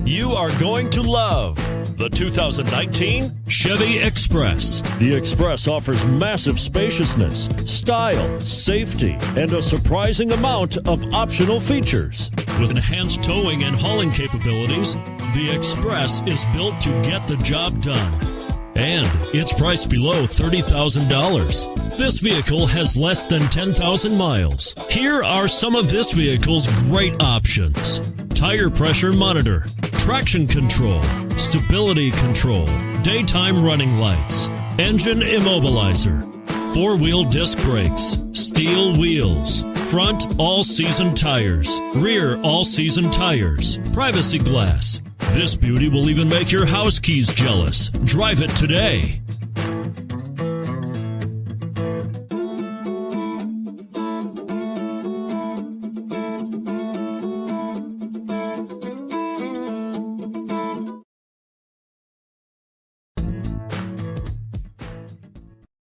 You are going to love the 2019 Chevy Express. The Express offers massive spaciousness, style, safety, and a surprising amount of optional features. With enhanced towing and hauling capabilities, the Express is built to get the job done. And it's priced below $30,000. This vehicle has less than 10,000 miles. Here are some of this vehicle's great options: tire pressure monitor, traction control, stability control, daytime running lights, engine immobilizer, four-wheel disc brakes, steel wheels, front all-season tires, rear all-season tires, privacy glass. This beauty will even make your house keys jealous. Drive it today.